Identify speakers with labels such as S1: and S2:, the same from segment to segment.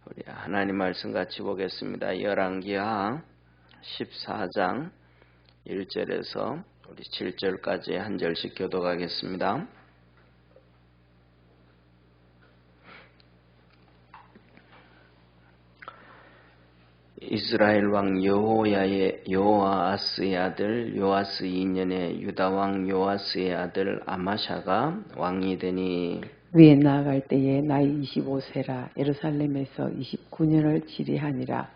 S1: 우리 하나님 말씀 같이 보겠습니다. 열왕기하 14장 1절에서 우리 7절까지 한 절씩 교독하겠습니다. 이스라엘 왕 여호아스의 아들 요아스 2년에 유다 왕 요아스의 아들 아마샤가 왕이 되니
S2: 위에 나아갈 때에 나이 25세라 예루살렘에서 29년을 치리하니라.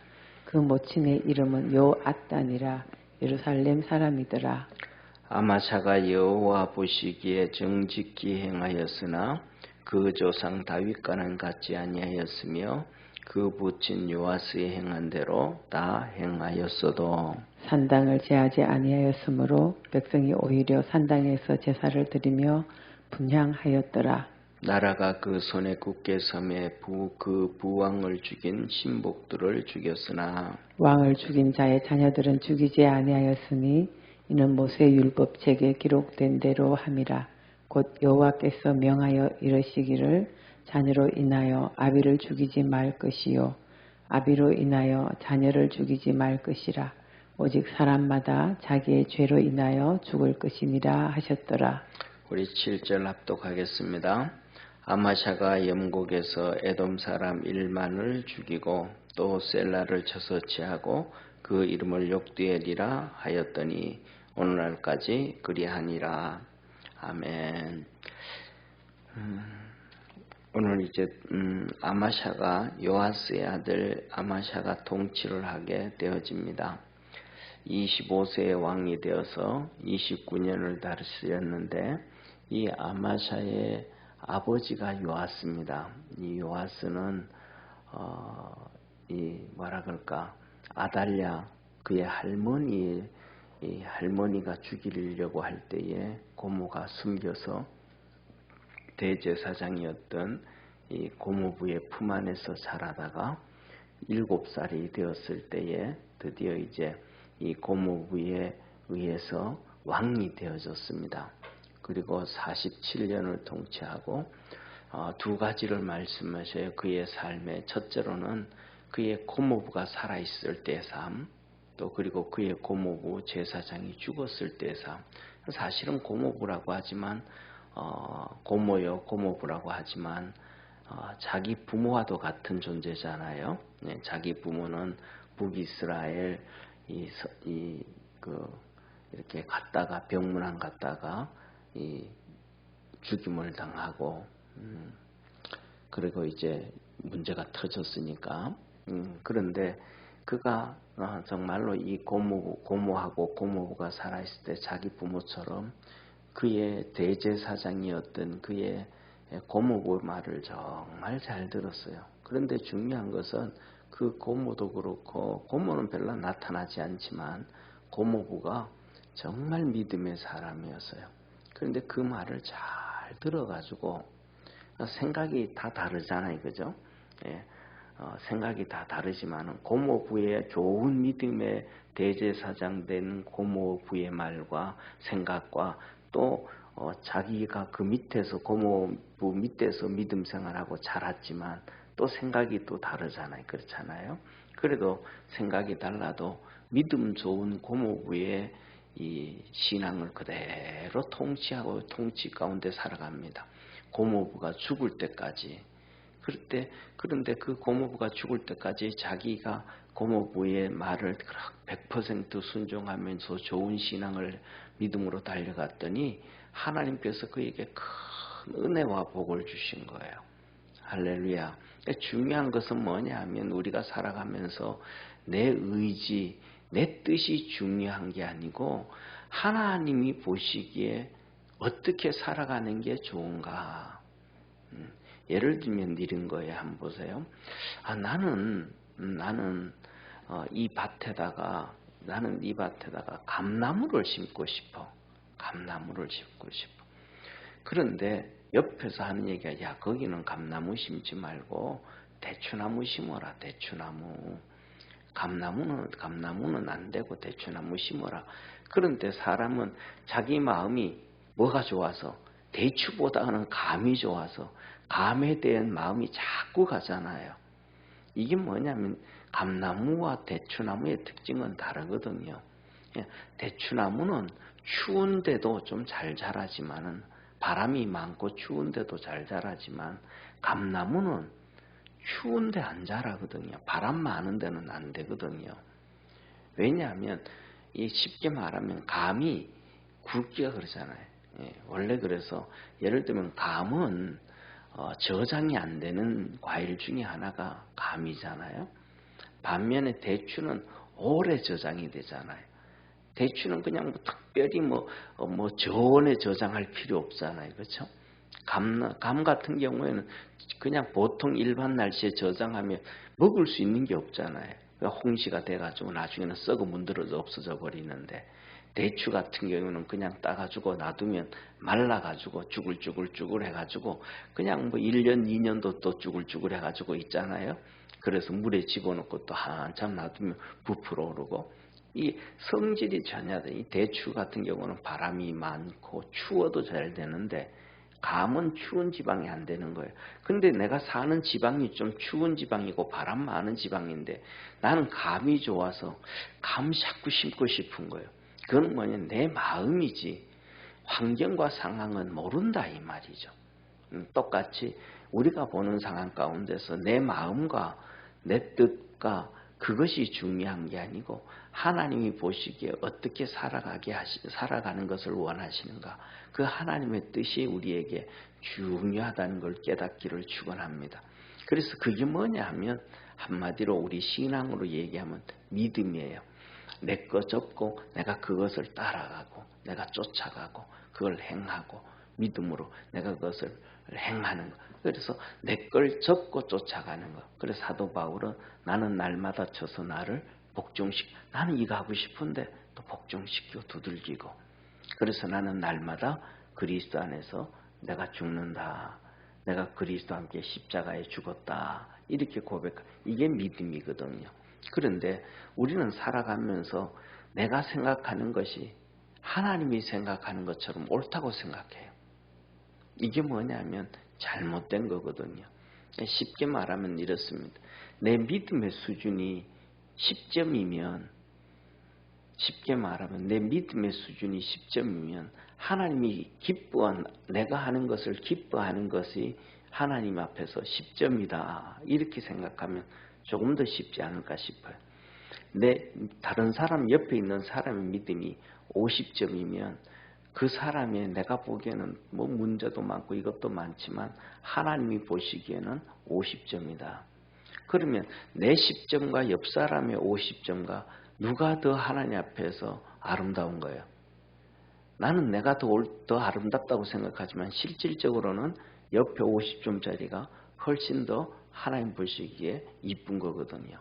S2: 그 모친의 이름은 요앗단이라 예루살렘 사람이더라.
S1: 아마샤가 여호와 보시기에 정직히 행하였으나 그 조상 다윗과는 같지 아니하였으며 그 부친 요아스의 행한 대로 다 행하였어도
S2: 산당을 제하지 아니하였으므로 백성이 오히려 산당에서 제사를 드리며 분향하였더라.
S1: 나라가 그 손에 굳게 섬에 그 부왕을 죽인 신복들을 죽였으나
S2: 왕을 죽인 자의 자녀들은 죽이지 아니하였으니 이는 모세 율법책에 기록된 대로 함이라. 곧 여호와께서 명하여 이르시기를 자녀로 인하여 아비를 죽이지 말 것이요 아비로 인하여 자녀를 죽이지 말 것이라. 오직 사람마다 자기의 죄로 인하여 죽을 것이니라 하셨더라.
S1: 우리 7절 합독하겠습니다. 아마샤가 염곡에서 에돔 사람 1만을 죽이고 또 셀라를 쳐서 취하고 그 이름을 욕두엘이라 하였더니 오늘날까지 그리하니라. 아멘. 오늘 이제 아마샤가 요아스의 아들 아마샤가 통치를 하게 되어집니다. 25세의 왕이 되어서 29년을 다스렸는데 이 아마샤의 아버지가 요아스입니다. 이 요아스는 아달랴 그의 할머니가 죽이려고 할 때에 고모가 숨겨서 대제사장이었던 이 고모부의 품 안에서 자라다가 7살이 되었을 때에 드디어 이제 이 고모부에 의해서 왕이 되어졌습니다. 그리고 47년을 통치하고 두 가지를 말씀하셔요. 그의 삶의 첫째로는 그의 고모부가 살아있을 때의 삶, 또 그리고 그의 고모부 제사장이 죽었을 때의 삶. 사실은 고모부라고 하지만 고모부라고 하지만 자기 부모와도 같은 존재잖아요. 네, 자기 부모는 북이스라엘 이렇게 갔다가 병문안 갔다가 죽임을 당하고 그리고 이제 문제가 터졌으니까 그런데 그가 정말로 이 고모하고 고모부가 살아있을 때 자기 부모처럼 그의 대제사장이었던 그의 고모부 말을 정말 잘 들었어요. 그런데 중요한 것은 그 고모도 그렇고 고모는 별로 나타나지 않지만 고모부가 정말 믿음의 사람이었어요. 그런데 그 말을 잘 들어가지고 생각이 다 다르잖아요. 그죠? 예, 생각이 다 다르지만 고모부의 좋은 믿음의 대제사장 된 고모부의 말과 생각과 또 자기가 그 밑에서 고모부 밑에서 믿음 생활하고 자랐지만 또 생각이 또 다르잖아요. 그렇잖아요. 그래도 생각이 달라도 믿음 좋은 고모부의 이 신앙을 그대로 통치하고 통치 가운데 살아갑니다. 고모부가 죽을 때까지. 그런데 그 고모부가 죽을 때까지 자기가 고모부의 말을 100% 순종하면서 좋은 신앙을 믿음으로 달려갔더니 하나님께서 그에게 큰 은혜와 복을 주신 거예요. 할렐루야. 중요한 것은 뭐냐 하면 우리가 살아가면서 내 의지, 내 뜻이 중요한 게 아니고 하나님이 보시기에 어떻게 살아가는 게 좋은가. 예를 들면 이런 거예요. 한번 보세요. 나는 이 밭에다가 감나무를 심고 싶어. 그런데 옆에서 하는 얘기가 야 거기는 감나무 심지 말고 대추나무 심어라. 대추나무. 감나무는 안 되고 대추나무 심어라. 그런데 사람은 자기 마음이 뭐가 좋아서 대추보다는 감이 좋아서 감에 대한 마음이 자꾸 가잖아요. 이게 뭐냐면 감나무와 대추나무의 특징은 다르거든요. 대추나무는 추운데도 좀 잘 자라지만은, 바람이 많고 추운데도 잘 자라지만, 감나무는 추운데 안 자라거든요. 바람 많은 데는 안 되거든요. 왜냐하면 쉽게 말하면 감이 굵기가 그러잖아요. 원래 그래서 예를 들면 감은 저장이 안 되는 과일 중에 하나가 감이잖아요. 반면에 대추는 오래 저장이 되잖아요. 대추는 그냥 뭐 특별히 저온에 저장할 필요 없잖아요. 그렇죠? 감 같은 경우에는 그냥 보통 일반 날씨에 저장하면 먹을 수 있는 게 없잖아요. 그러니까 홍시가 돼가지고 나중에는 썩어 문드러져 없어져 버리는데, 대추 같은 경우는 그냥 따가지고 놔두면 말라가지고 쭈글쭈글 해가지고 그냥 1년 2년도 또 쭈글쭈글 해가지고 있잖아요. 그래서 물에 집어넣고 또 한참 놔두면 부풀어 오르고, 이 성질이 전혀 이 대추 같은 경우는 바람이 많고 추워도 잘 되는데, 감은 추운 지방이 안 되는 거예요. 근데 내가 사는 지방이 좀 추운 지방이고 바람 많은 지방인데, 나는 감이 좋아서 감 자꾸 심고 싶은 거예요. 그건 뭐냐면 내 마음이지 환경과 상황은 모른다 이 말이죠. 똑같이 우리가 보는 상황 가운데서 내 마음과 내 뜻과 그것이 중요한 게 아니고, 하나님이 보시기에 어떻게 살아가는 것을 원하시는가, 그 하나님의 뜻이 우리에게 중요하다는 걸 깨닫기를 축원합니다. 그래서 그게 뭐냐 하면 한마디로 우리 신앙으로 얘기하면 믿음이에요. 내 거 접고 내가 그것을 따라가고 내가 쫓아가고 그걸 행하고, 믿음으로 내가 그것을 행하는 것. 그래서 내 걸 접고 쫓아가는 것. 그래서 사도 바울은 나는 날마다 쳐서 나를 나는 이거 하고 싶은데 또 복종시키고 두들기고, 그래서 나는 날마다 그리스도 안에서 내가 죽는다. 내가 그리스도와 함께 십자가에 죽었다. 이렇게 이게 믿음이거든요. 그런데 우리는 살아가면서 내가 생각하는 것이 하나님이 생각하는 것처럼 옳다고 생각해요. 이게 뭐냐면 잘못된 거거든요. 쉽게 말하면 이렇습니다. 내 믿음의 수준이 10점이면, 하나님이 내가 하는 것을 기뻐하는 것이 하나님 앞에서 10점이다. 이렇게 생각하면 조금 더 쉽지 않을까 싶어요. 다른 사람, 옆에 있는 사람의 믿음이 50점이면 그 사람의, 내가 보기에는 문제도 많고 이것도 많지만 하나님이 보시기에는 50점이다. 그러면 내 10점과 옆 사람의 50점과 누가 더 하나님 앞에서 아름다운 거예요? 나는 내가 더 아름답다고 생각하지만 실질적으로는 옆에 50점짜리가 훨씬 더 하나님 보시기에 이쁜 거거든요.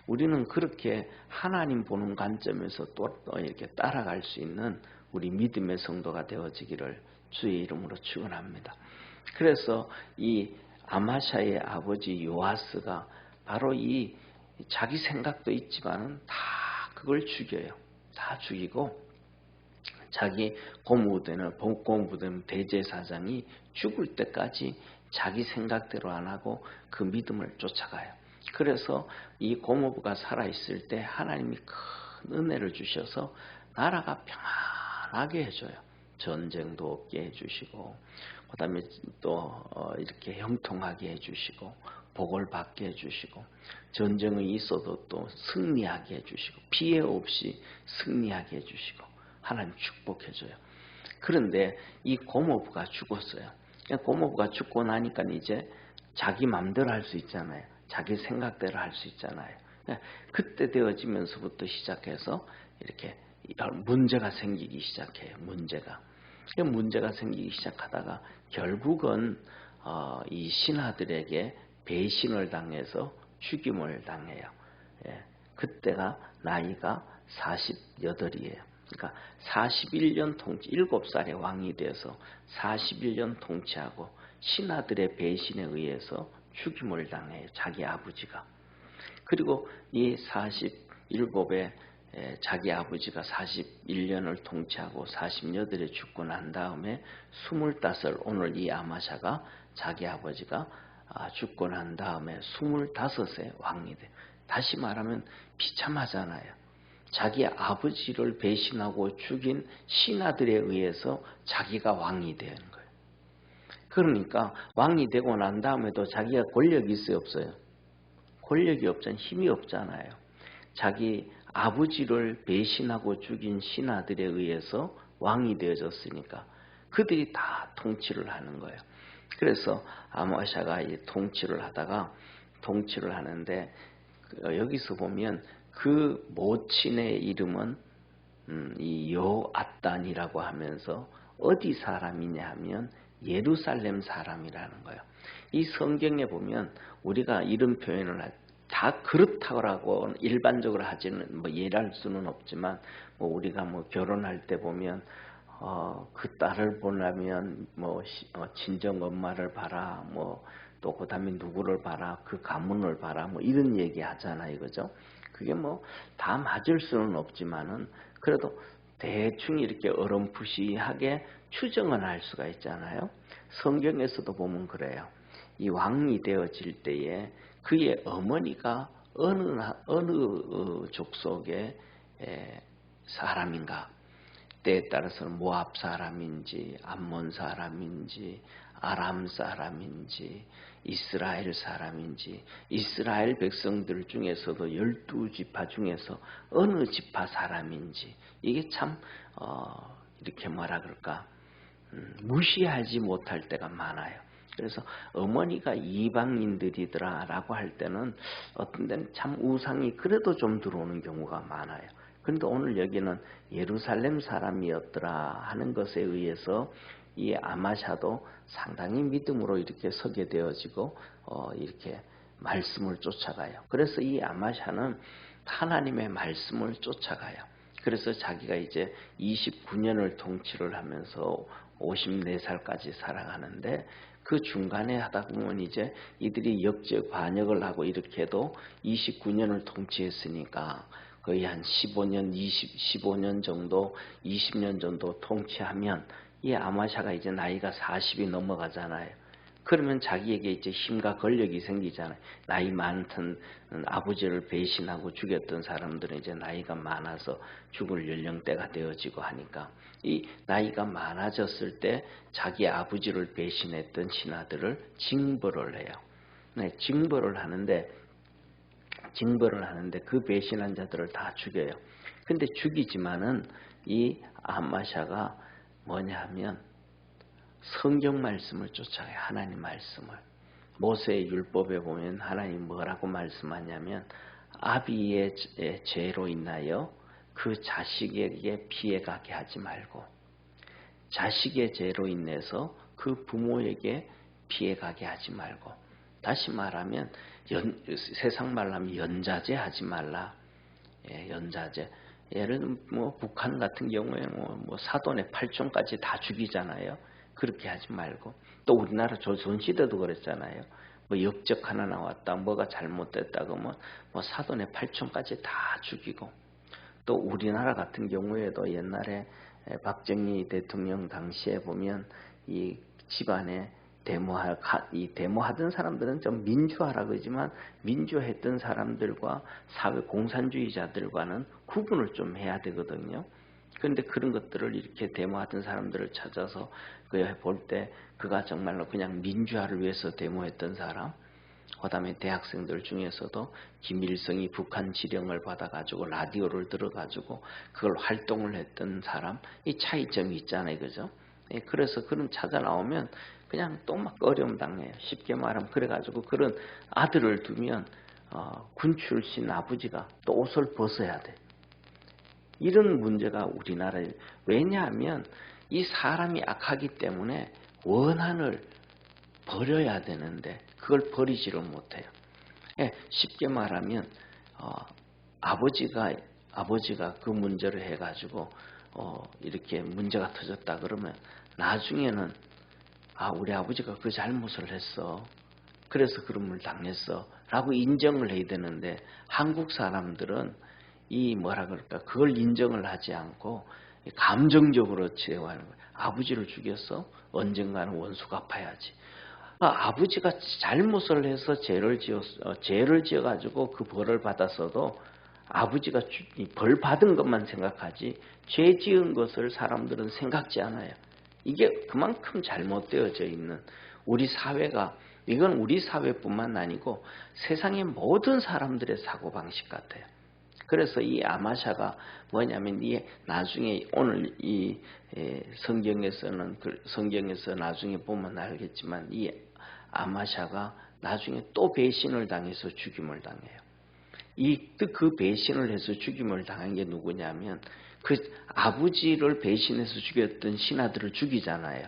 S1: 우리는 그렇게 하나님 보는 관점에서 또 이렇게 따라갈 수 있는 우리 믿음의 성도가 되어지기를 주의 이름으로 축원합니다. 그래서 이 아마샤의 아버지 요아스가 바로 이 자기 생각도 있지만은 다 그걸 죽여요. 다 죽이고 자기 고무되는 대제사장이 죽을 때까지 자기 생각대로 안 하고 그 믿음을 쫓아가요. 그래서 이 고모부가 살아있을 때 하나님이 큰 은혜를 주셔서 나라가 평안하게 해줘요. 전쟁도 없게 해주시고, 그 다음에 또 이렇게 형통하게 해주시고, 복을 받게 해주시고, 전쟁이 있어도 또 승리하게 해주시고, 피해 없이 승리하게 해주시고, 하나님 축복해줘요. 그런데 이 고모부가 죽었어요. 고모부가 죽고 나니까 이제 자기 마음대로 할 수 있잖아요. 자기 생각대로 할 수 있잖아요. 그때 되어지면서부터 시작해서 이렇게 문제가 생기기 시작해요. 문제가 생기기 시작하다가 결국은 이 신하들에게 배신을 당해서 죽임을 당해요. 그때가 나이가 48이에요. 그러니까 41년 7살의 왕이 돼서 41년 통치하고 신하들의 배신에 의해서 죽임을 당해요. 자기 아버지가. 그리고 이 47에 자기 아버지가 41년을 통치하고 48에 죽고 난 다음에 25, 오늘 이 아마샤가 자기 아버지가 죽고 난 다음에 25세 왕이 돼. 다시 말하면 비참하잖아요. 자기 아버지를 배신하고 죽인 신하들에 의해서 자기가 왕이 되는 거예요. 그러니까 왕이 되고 난 다음에도 자기가 권력이 있어요, 없어요? 권력이 없잖아요. 힘이 없잖아요. 자기 아버지를 배신하고 죽인 신하들에 의해서 왕이 되어졌으니까 그들이 다 통치를 하는 거예요. 그래서 아마샤가 통치를 하는데 여기서 보면 그 모친의 이름은 이 여앗단이라고 하면서 어디 사람이냐 하면 예루살렘 사람이라는 거예요. 이 성경에 보면 우리가 이런 표현을 다 그렇다고 일반적으로 하지는 예랄 수는 없지만 우리가 결혼할 때 보면 그 딸을 보려면 친정 엄마를 봐라 또 그다음에 누구를 봐라 그 가문을 봐라 이런 얘기 하잖아요, 그죠? 그게 다 맞을 수는 없지만은 그래도 대충 이렇게 어렴풋이하게 추정은 할 수가 있잖아요. 성경에서도 보면 그래요. 이 왕이 되어질 때에 그의 어머니가 어느 족속의 사람인가, 때에 따라서는 모압 사람인지 암몬 사람인지 아람 사람인지 이스라엘 사람인지 이스라엘 백성들 중에서도 12지파 중에서 어느 지파 사람인지 이게 참 이렇게 뭐라 그럴까 무시하지 못할 때가 많아요. 그래서 어머니가 이방인들이더라 라고 할 때는 어떤 데는 참 우상이 그래도 좀 들어오는 경우가 많아요. 그런데 오늘 여기는 예루살렘 사람이었더라 하는 것에 의해서 이 아마샤도 상당히 믿음으로 이렇게 서게 되어지고 이렇게 말씀을 쫓아가요. 그래서 이 아마샤는 하나님의 말씀을 쫓아가요. 그래서 자기가 이제 29년을 통치를 하면서 54살까지 살아가는데 그 중간에 하다 보면 이제 이들이 역적 반역을 하고 이렇게 해도 29년을 통치했으니까 거의 한 15년 정도 20년 정도 통치하면 이 아마샤가 이제 나이가 40이 넘어가잖아요. 그러면 자기에게 이제 힘과 권력이 생기잖아요. 나이 많던 아버지를 배신하고 죽였던 사람들은 이제 나이가 많아서 죽을 연령대가 되어지고 하니까 이 나이가 많아졌을 때 자기 아버지를 배신했던 신하들을 징벌을 해요. 네, 징벌을 하는데 그 배신한 자들을 다 죽여요. 근데 죽이지만은 이 아마샤가 뭐냐 하면 성경 말씀을 쫓아가요. 하나님 말씀을. 모세의 율법에 보면 하나님 뭐라고 말씀하냐면 아비의 죄로 인하여 그 자식에게 피해가게 하지 말고 자식의 죄로 인해서 그 부모에게 피해가게 하지 말고 다시 말하면 세상 말로 하면 연자제 하지 말라. 연자제. 예를 들면 북한 같은 경우에 사돈의 8촌까지 다 죽이잖아요. 그렇게 하지 말고 또 우리나라 조선시대도 그랬잖아요. 역적 하나 나왔다 뭐가 잘못됐다 그러면 사돈의 8촌까지 다 죽이고 또 우리나라 같은 경우에도 옛날에 박정희 대통령 당시에 보면 이 집안에 데모하던 사람들은 좀 민주화라 그러지만 민주했던 사람들과 사회 공산주의자들과는 구분을 좀 해야 되거든요. 그런데 그런 것들을 이렇게 데모하던 사람들을 찾아서 볼 때 그가 정말로 그냥 민주화를 위해서 데모했던 사람, 그 다음에 대학생들 중에서도 김일성이 북한 지령을 받아가지고 라디오를 들어가지고 그걸 활동을 했던 사람, 이 차이점이 있잖아요, 그죠? 그래서 그런 찾아 나오면 그냥 또 막 어려움 당해요. 쉽게 말하면 그래가지고 그런 아들을 두면 군 출신 아버지가 또 옷을 벗어야 돼. 이런 문제가 우리나라에 왜냐하면 이 사람이 악하기 때문에 원한을 버려야 되는데 그걸 버리지를 못해요. 쉽게 말하면 아버지가 그 문제를 해가지고 이렇게 문제가 터졌다 그러면 나중에는 우리 아버지가 그 잘못을 했어. 그래서 그런 걸 당했어. 라고 인정을 해야 되는데 한국 사람들은 그걸 인정을 하지 않고 감정적으로 치료하는 거예요. 아버지를 죽였어? 언젠가는 원수 갚아야지. 아버지가 잘못을 해서 죄를 지어가지고 그 벌을 받았어도 아버지가 벌 받은 것만 생각하지 죄 지은 것을 사람들은 생각지 않아요. 이게 그만큼 잘못되어져 있는 우리 사회가, 이건 우리 사회뿐만 아니고 세상의 모든 사람들의 사고방식 같아요. 그래서 이 아마샤가 뭐냐면, 이게 나중에 오늘 이 성경에서 나중에 보면 알겠지만, 이 아마샤가 나중에 또 배신을 당해서 죽임을 당해요. 그 배신을 해서 죽임을 당한 게 누구냐면, 그 아버지를 배신해서 죽였던 신하들을 죽이잖아요.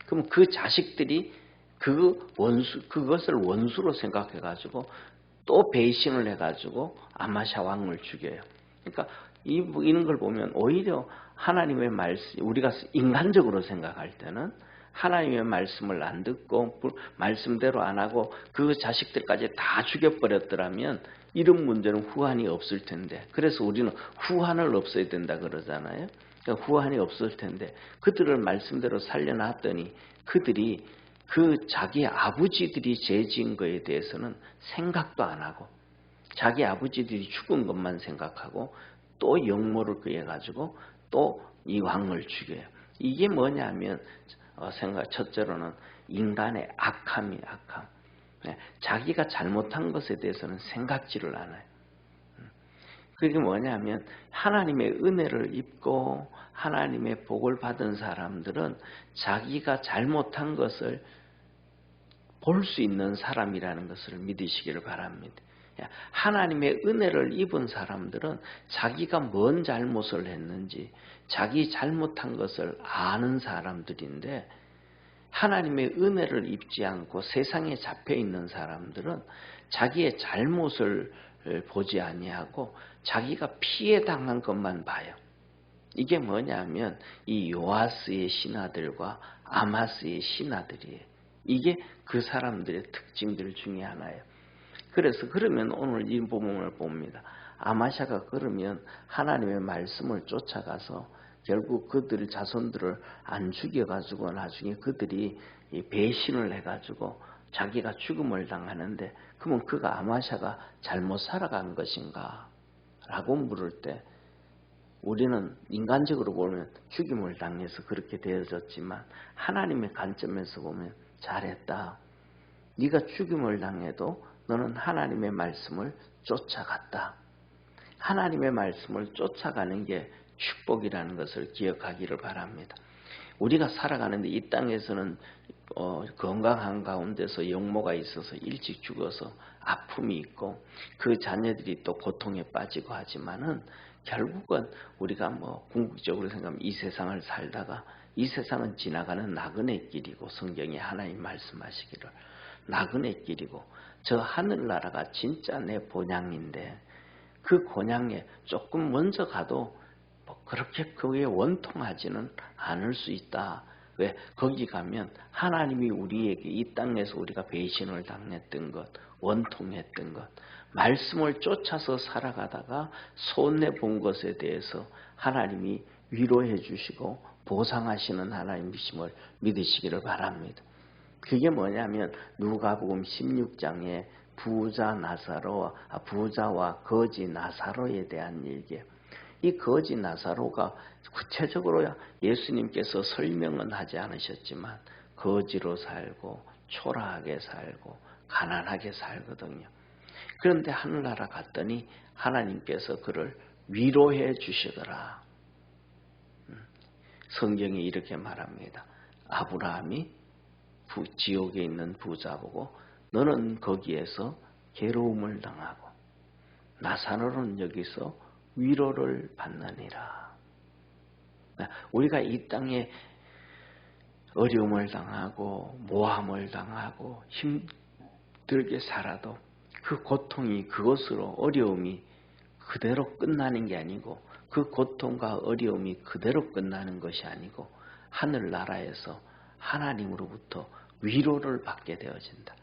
S1: 그럼 그 자식들이 그것을 원수로 생각해가지고 또 배신을 해가지고 아마샤 왕을 죽여요. 그러니까 이런 걸 보면 오히려 하나님의 말씀, 우리가 인간적으로 생각할 때는 하나님의 말씀을 안 듣고 말씀대로 안 하고 그 자식들까지 다 죽여버렸더라면 이런 문제는 후환이 없을 텐데, 그래서 우리는 후환을 없애야 된다 그러잖아요. 그러니까 후환이 없을 텐데 그들을 말씀대로 살려놨더니 그들이 자기 아버지들이 죄 지은 거에 대해서는 생각도 안 하고 자기 아버지들이 죽은 것만 생각하고 또 역모를 끄해가지고 또 이 왕을 죽여요. 이게 뭐냐면 첫째로는 인간의 악함이 악함. 자기가 잘못한 것에 대해서는 생각지를 않아요. 그게 뭐냐면 하나님의 은혜를 입고 하나님의 복을 받은 사람들은 자기가 잘못한 것을 볼 수 있는 사람이라는 것을 믿으시기를 바랍니다. 하나님의 은혜를 입은 사람들은 자기가 뭔 잘못을 했는지 자기 잘못한 것을 아는 사람들인데, 하나님의 은혜를 입지 않고 세상에 잡혀 있는 사람들은 자기의 잘못을 보지 아니하고 자기가 피해 당한 것만 봐요. 이게 뭐냐면 이 요아스의 신하들과 아마스의 신하들이에요. 이게 그 사람들의 특징들 중에 하나예요. 그래서 그러면 오늘 이 부분을 봅니다. 아마샤가 그러면 하나님의 말씀을 쫓아가서 결국 그들 자손들을 안 죽여가지고 나중에 그들이 배신을 해가지고 자기가 죽음을 당하는데, 그러면 그가 아마샤가 잘못 살아간 것인가? 라고 물을 때 우리는 인간적으로 보면 죽임을 당해서 그렇게 되어졌지만 하나님의 관점에서 보면 잘했다. 네가 죽임을 당해도 너는 하나님의 말씀을 쫓아갔다. 하나님의 말씀을 쫓아가는 게 축복이라는 것을 기억하기를 바랍니다. 우리가 살아가는데 이 땅에서는 건강한 가운데서 역모가 있어서 일찍 죽어서 아픔이 있고 그 자녀들이 또 고통에 빠지고 하지만은 결국은 우리가 궁극적으로 생각하면 이 세상을 살다가 이 세상은 지나가는 나그네 길이고, 성경에 하나님 말씀하시기를 나그네 길이고 저 하늘나라가 진짜 내 본향인데 그 본향에 조금 먼저 가도 그렇게 그에 원통하지는 않을 수 있다. 왜? 거기 가면 하나님이 우리에게 이 땅에서 우리가 배신을 당했던 것, 원통했던 것, 말씀을 쫓아서 살아가다가 손해본 것에 대해서 하나님이 위로해 주시고 보상하시는 하나님이심을 믿으시기를 바랍니다. 그게 뭐냐면 누가복음 16장에 부자와 거지 나사로에 대한 얘기예요. 이 거지 나사로가 구체적으로 예수님께서 설명은 하지 않으셨지만 거지로 살고 초라하게 살고 가난하게 살거든요. 그런데 하늘나라 갔더니 하나님께서 그를 위로해 주시더라. 성경이 이렇게 말합니다. 아브라함이 지옥에 있는 부자 보고 너는 거기에서 괴로움을 당하고 나사로는 여기서 위로를 받느니라. 우리가 이 땅에 어려움을 당하고 모함을 당하고 힘들게 살아도 그 고통이 그것으로 어려움이 그대로 끝나는 게 아니고 그 고통과 어려움이 그대로 끝나는 것이 아니고 하늘나라에서 하나님으로부터 위로를 받게 되어진다.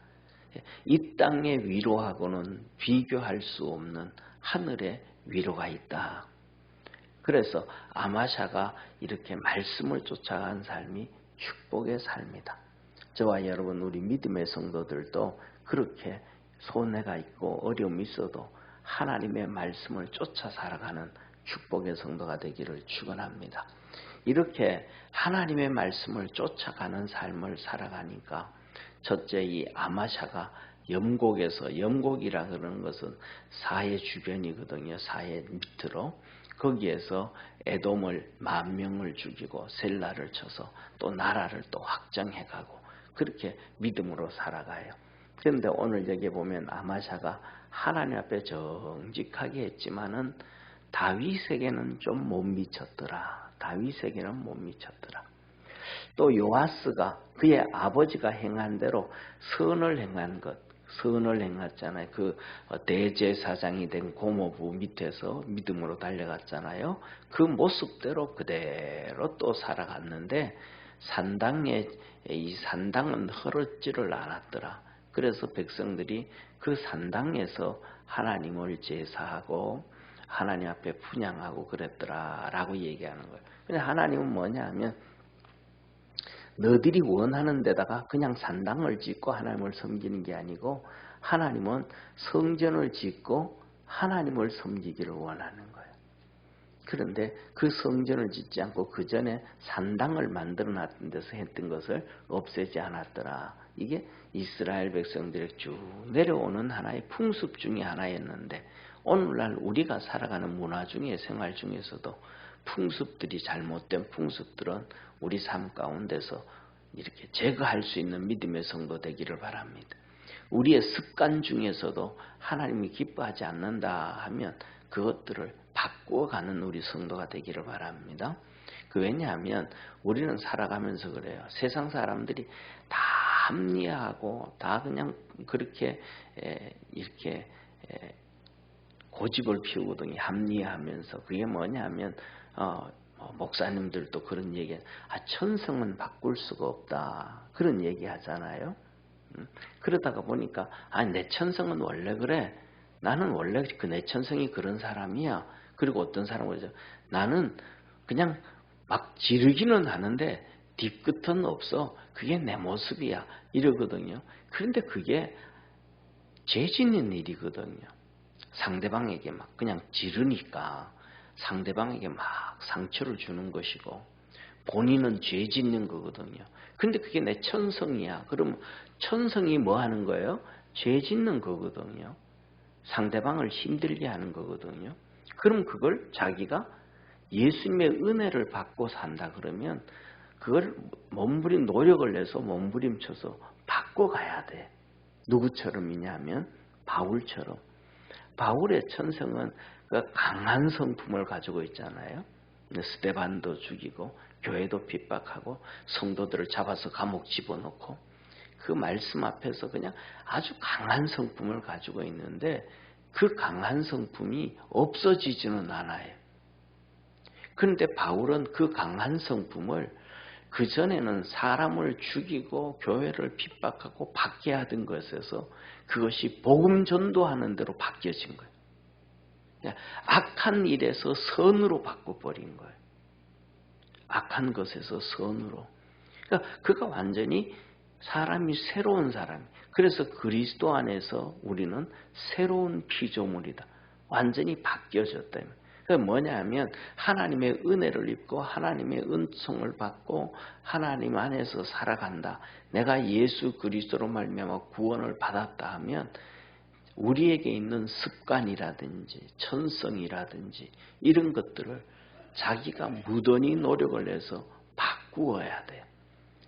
S1: 이 땅의 위로하고는 비교할 수 없는 하늘의 위로가 있다. 그래서 아마샤가 이렇게 말씀을 쫓아간 삶이 축복의 삶이다. 저와 여러분 우리 믿음의 성도들도 그렇게 손해가 있고 어려움이 있어도 하나님의 말씀을 쫓아 살아가는 축복의 성도가 되기를 축원합니다. 이렇게 하나님의 말씀을 쫓아가는 삶을 살아가니까 첫째 이 아마샤가 염곡에서, 염곡이라 그러는 것은 사해 주변이거든요. 사해 밑으로. 거기에서 에돔을 10,000명을 죽이고 셀라를 쳐서 또 나라를 또 확정해가고 그렇게 믿음으로 살아가요. 그런데 오늘 여기 보면 아마샤가 하나님 앞에 정직하게 했지만은 다윗에게는 좀 못 미쳤더라. 다윗에게는 못 미쳤더라. 또 요아스가 그의 아버지가 행한 대로 선을 행한 것, 선을 행했잖아요. 그 대제사장이 된 고모부 밑에서 믿음으로 달려갔잖아요. 그 모습대로 그대로 또 살아갔는데 산당에 이 산당은 흐르지를 않았더라. 그래서 백성들이 그 산당에서 하나님을 제사하고 하나님 앞에 분향하고 그랬더라라고 얘기하는 거예요. 근데 하나님은 뭐냐 하면 너희들이 원하는 데다가 그냥 산당을 짓고 하나님을 섬기는 게 아니고 하나님은 성전을 짓고 하나님을 섬기기를 원하는 거예요. 그런데 그 성전을 짓지 않고 그 전에 산당을 만들어 놨던 데서 했던 것을 없애지 않았더라. 이게 이스라엘 백성들의 쭉 내려오는 하나의 풍습 중에 하나였는데 오늘날 우리가 살아가는 문화 중에 생활 중에서도 풍습들이 잘못된 풍습들은 우리 삶 가운데서 이렇게 제거할 수 있는 믿음의 성도 되기를 바랍니다. 우리의 습관 중에서도 하나님이 기뻐하지 않는다 하면 그것들을 바꾸어가는 우리 성도가 되기를 바랍니다. 왜냐하면 우리는 살아가면서 그래요. 세상 사람들이 다 합리화하고 다 그냥 그렇게 이렇게 고집을 피우거든요. 합리화하면서. 그게 뭐냐면 목사님들도 그런 얘기, 천성은 바꿀 수가 없다. 그런 얘기 하잖아요. 그러다가 보니까, 내 천성은 원래 그래. 나는 원래 내 천성이 그런 사람이야. 그리고 어떤 사람은 그러죠. 나는 그냥 막 지르기는 하는데 뒤끝은 없어. 그게 내 모습이야. 이러거든요. 그런데 그게 죄 짓는 일이거든요. 상대방에게 막 그냥 지르니까 상대방에게 막 상처를 주는 것이고 본인은 죄 짓는 거거든요. 근데 그게 내 천성이야. 그럼 천성이 뭐 하는 거예요? 죄 짓는 거거든요. 상대방을 힘들게 하는 거거든요. 그럼 그걸 자기가 예수님의 은혜를 받고 산다 그러면 그걸 몸부림 노력을 내서 몸부림쳐서 바꿔가야 돼. 누구처럼이냐 하면 바울처럼. 바울의 천성은 그 강한 성품을 가지고 있잖아요. 스데반도 죽이고 교회도 핍박하고 성도들을 잡아서 감옥 집어넣고 그 말씀 앞에서 그냥 아주 강한 성품을 가지고 있는데 그 강한 성품이 없어지지는 않아요. 그런데 바울은 그 강한 성품을 그전에는 사람을 죽이고 교회를 핍박하고 박해하던 것에서 그것이 복음 전도하는 대로 바뀌어진 거예요. 악한 일에서 선으로 바꿔버린 거예요. 악한 것에서 선으로. 그러니까 그가 완전히 사람이 새로운 사람. 그래서 그리스도 안에서 우리는 새로운 피조물이다. 완전히 바뀌어졌다. 그게 뭐냐 하면 하나님의 은혜를 입고 하나님의 은총을 받고 하나님 안에서 살아간다. 내가 예수 그리스도로 말미암아 구원을 받았다 하면 우리에게 있는 습관이라든지 천성이라든지 이런 것들을 자기가 무던히 노력을 해서 바꾸어야 돼요.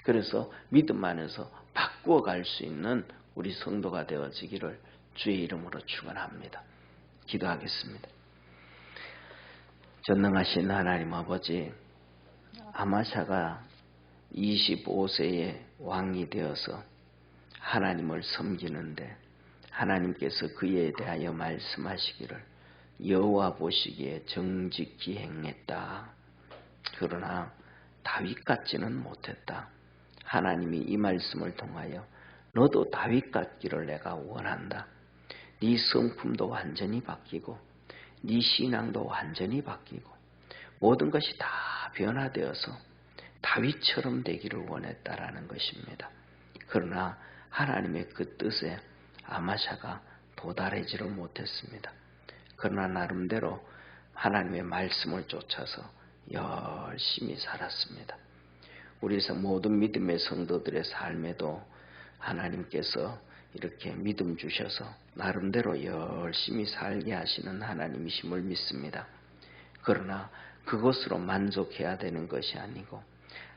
S1: 그래서 믿음 안에서 바꾸어갈 수 있는 우리 성도가 되어지기를 주의 이름으로 축원합니다. 기도하겠습니다. 전능하신 하나님 아버지, 아마샤가 25세에 왕이 되어서 하나님을 섬기는데 하나님께서 그에 대하여 말씀하시기를 여호와 보시기에 정직히 행했다. 그러나 다윗 같지는 못했다. 하나님이 이 말씀을 통하여 너도 다윗 같기를 내가 원한다. 네 성품도 완전히 바뀌고 네 신앙도 완전히 바뀌고 모든 것이 다 변화되어서 다윗처럼 되기를 원했다라는 것입니다. 그러나 하나님의 그 뜻에 아마샤가 도달하지를 못했습니다. 그러나 나름대로 하나님의 말씀을 쫓아서 열심히 살았습니다. 우리 모든 믿음의 성도들의 삶에도 하나님께서 이렇게 믿음 주셔서 나름대로 열심히 살게 하시는 하나님이심을 믿습니다. 그러나 그것으로 만족해야 되는 것이 아니고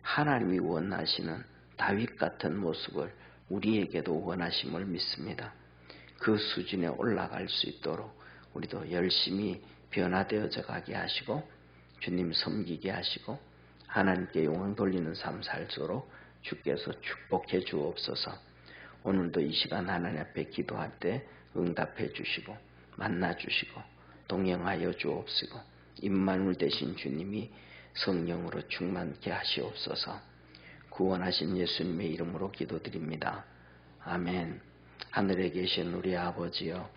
S1: 하나님이 원하시는 다윗 같은 모습을 우리에게도 원하심을 믿습니다. 그 수준에 올라갈 수 있도록 우리도 열심히 변화되어져 가게 하시고 주님 섬기게 하시고 하나님께 영광 돌리는 삶 살도록 주께서 축복해 주옵소서. 오늘도 이 시간 하나님 앞에 기도할 때 응답해 주시고 만나 주시고 동행하여 주옵시고 임마누엘 되신 주님이 성령으로 충만케 하시옵소서. 구원하신 예수님의 이름으로 기도드립니다. 아멘. 하늘에 계신 우리 아버지여,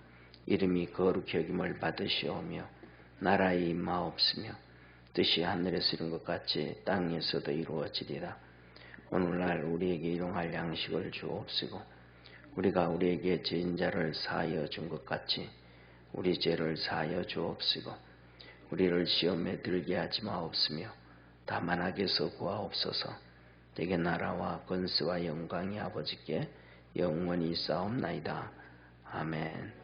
S1: 이름이 거룩히 여김을 받으시오며 나라의 임하옵시며 뜻이 하늘에서 이룬 것 같이 땅에서도 이루어지리라. 오늘날 우리에게 일용할 양식을 주옵시고 우리가 우리에게 죄인 자를 사하여 준 것 같이 우리 죄를 사하여 주옵시고 우리를 시험에 들게 하지 마옵시며 다만 악에서 구하옵소서. 내게 나라와 권세와 영광이 아버지께 영원히 있사옵나이다. 아멘.